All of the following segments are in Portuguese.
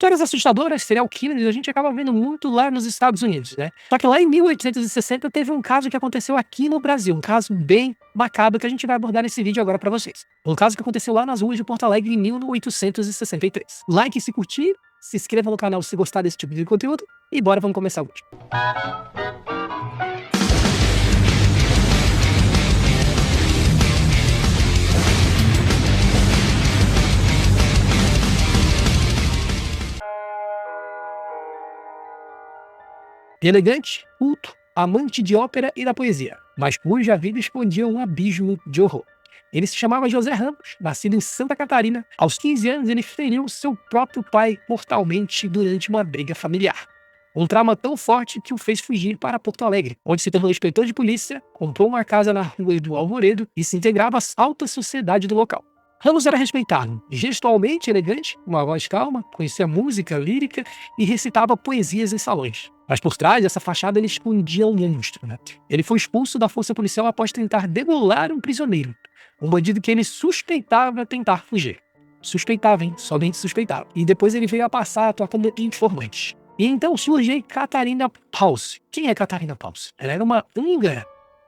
Histórias assustadoras, serial killers, a gente acaba vendo muito lá nos Estados Unidos, né? Só que lá em 1860 teve um caso que aconteceu aqui no Brasil, um caso bem macabro que a gente vai abordar nesse vídeo agora pra vocês. Um caso que aconteceu lá nas ruas de Porto Alegre em 1863. Like se curtir, se inscreva no canal se gostar desse tipo de conteúdo e bora, vamos começar o vídeo. Elegante, culto, amante de ópera e da poesia, mas cuja vida escondia um abismo de horror. Ele se chamava José Ramos, nascido em Santa Catarina. Aos 15 anos, ele feriu seu próprio pai mortalmente durante uma briga familiar. Um trauma tão forte que o fez fugir para Porto Alegre, onde se tornou inspetor de polícia, comprou uma casa na rua do Alvoredo e se integrava à alta sociedade do local. Ramos era respeitado, gestualmente elegante, uma voz calma, conhecia música lírica e recitava poesias em salões. Mas por trás dessa fachada ele escondia um monstro, né? Ele foi expulso da força policial após tentar degolar um prisioneiro, um bandido que ele suspeitava tentar fugir. Suspeitava, hein? Somente suspeitava. E depois ele veio a passar a atuar como informante. E então surge Catarina Pause. Quem é Catarina Pause? Ela era uma húngara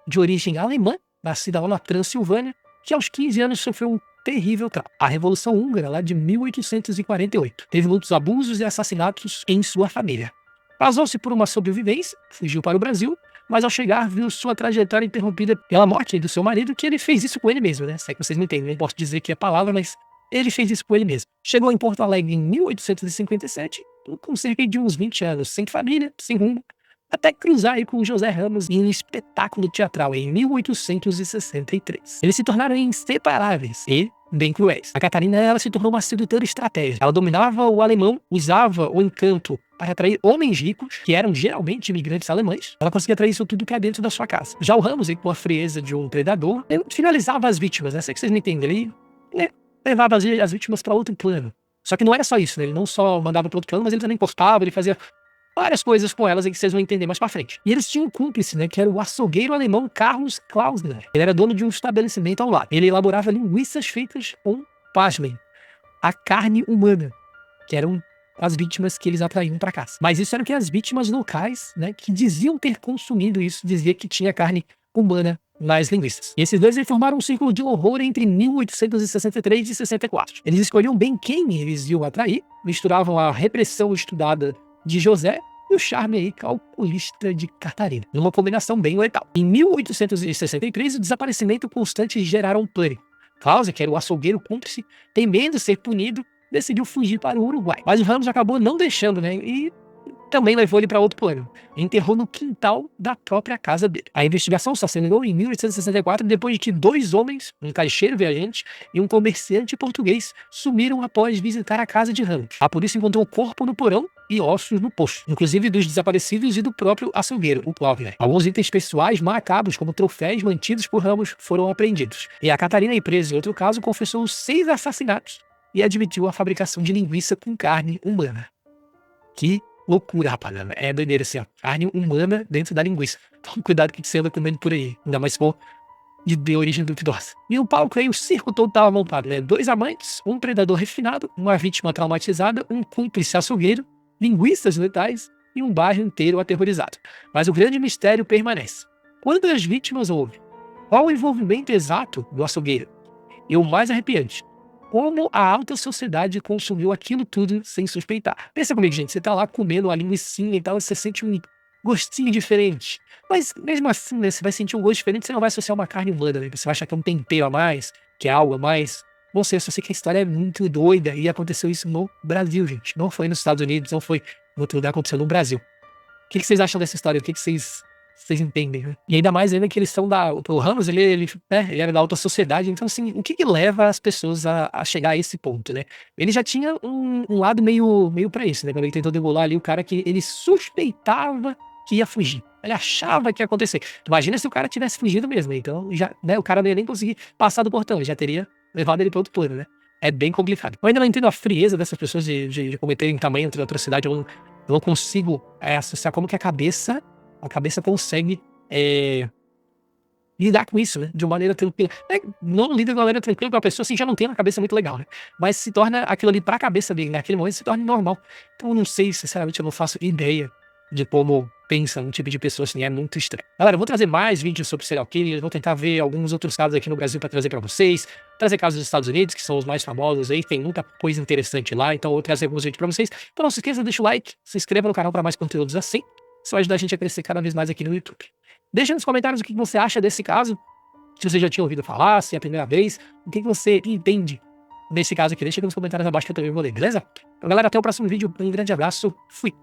de origem alemã, nascida lá na Transilvânia, que aos 15 anos sofreu um terrível trauma. A Revolução Húngara, lá de 1848, teve muitos abusos e assassinatos em sua família. Casou-se por uma sobrevivência, fugiu para o Brasil, mas ao chegar viu sua trajetória interrompida pela morte do seu marido, que ele fez isso com ele mesmo, né? Se é que vocês me entendem, não posso dizer que é palavra, mas ele fez isso com ele mesmo. Chegou em Porto Alegre em 1857, com cerca de uns 20 anos, sem família, sem rumo, até cruzar aí com José Ramos em um espetáculo teatral em 1863. Eles se tornaram inseparáveis e bem cruéis. A Catarina, ela se tornou uma sedutora estratégica. Ela dominava o alemão, usava o encanto para atrair homens ricos, que eram geralmente imigrantes alemães. Ela conseguia atrair isso tudo que é dentro da sua casa. Já o Ramos, com a frieza de um predador, ele finalizava as vítimas, né? Sei que vocês me entendem. Ele levava as vítimas para outro plano. Só que não era só isso, né? Ele não só mandava para outro plano, mas ele também cortava, ele fazia várias coisas com elas aí que vocês vão entender mais pra frente. E eles tinham um cúmplice, né, que era o açougueiro alemão Carlos Klausner. Ele era dono de um estabelecimento ao lado. Ele elaborava linguiças feitas com, pasmem, a carne humana, que eram as vítimas que eles atraíam para casa. Mas isso eram que as vítimas locais, né, que diziam ter consumido isso, dizia que tinha carne humana nas linguiças. E esses dois formaram um círculo de horror entre 1863 e 64. Eles escolhiam bem quem eles iam atrair, misturavam a repressão estudada de José e o charme aí calculista de Catarina, numa combinação bem letal. Em 1863, o desaparecimento constante geraram pânico. Klausner, que era o açougueiro cúmplice, temendo ser punido, decidiu fugir para o Uruguai. Mas o Ramos acabou não deixando, né? E também levou ele para outro plano. Enterrou no quintal da própria casa dele. A investigação se acelerou em 1864 depois de que dois homens, um caixeiro viajante e um comerciante português, sumiram após visitar a casa de Ramos. A polícia encontrou o corpo no porão e ossos no poço, inclusive dos desaparecidos e do próprio açougueiro, o Klausner. Alguns itens pessoais macabros, como troféus mantidos por Ramos, foram apreendidos. E a Catarina, presa em outro caso, confessou 6 assassinatos e admitiu a fabricação de linguiça com carne humana. Que loucura, rapaziada. É doideira assim, ó. Carne humana dentro da linguiça. Tome cuidado com o que você anda comendo por aí. Ainda mais se for de origem duvidosa. E o palco aí, o circo todo estava montado, né? 2 amantes, um predador refinado, uma vítima traumatizada, um cúmplice açougueiro, linguiças letais e um bairro inteiro aterrorizado. Mas o grande mistério permanece. Quantas vítimas houve? Qual o envolvimento exato do açougueiro? E o mais arrepiante, como a alta sociedade consumiu aquilo tudo sem suspeitar. Pensa comigo, gente, você tá lá comendo uma linguicinha e tal, você sente um gostinho diferente. Mas mesmo assim, né, você vai sentir um gosto diferente, você não vai associar uma carne humana, né? Você vai achar que é um tempero a mais, que é algo a mais. Não sei, eu só sei que a história é muito doida e aconteceu isso no Brasil, gente. Não foi nos Estados Unidos, não foi em outro lugar, aconteceu no Brasil. O que vocês acham dessa história? O que vocês entendem, né? E ainda mais ainda que eles são o Ramos, ele era da alta sociedade, então assim, o que leva as pessoas a chegar a esse ponto, né? Ele já tinha um lado meio pra isso, né? Quando ele tentou degolar ali o cara que ele suspeitava que ia fugir. Ele achava que ia acontecer. Imagina se o cara tivesse fugido mesmo, então já, né, o cara não ia nem conseguir passar do portão, ele já teria levado ele para outro plano, né? É bem complicado. Eu ainda não entendo a frieza dessas pessoas de cometerem tamanho entre atrocidade. Eu não consigo associar como que a cabeça consegue lidar com isso, né, de uma maneira tranquila. Não lida de uma maneira tranquila com a pessoa, assim, já não tem uma cabeça muito legal, né, mas se torna aquilo ali pra cabeça dele, naquele momento, se torna normal. Então eu não sei, sinceramente, eu não faço ideia de como pensa um tipo de pessoa assim, é muito estranho. Galera, eu vou trazer mais vídeos sobre serial killer, vou tentar ver alguns outros casos aqui no Brasil pra trazer pra vocês, trazer casos dos Estados Unidos, que são os mais famosos aí, tem muita coisa interessante lá, então eu vou trazer alguns vídeos pra vocês. Então não se esqueça, deixa o like, se inscreva no canal pra mais conteúdos assim, isso vai ajudar a gente a crescer cada vez mais aqui no YouTube. Deixa nos comentários o que você acha desse caso, se você já tinha ouvido falar, se é a primeira vez, o que você entende desse caso aqui. Deixa aqui nos comentários abaixo que eu também vou ler, beleza? Então, galera, até o próximo vídeo. Um grande abraço. Fui!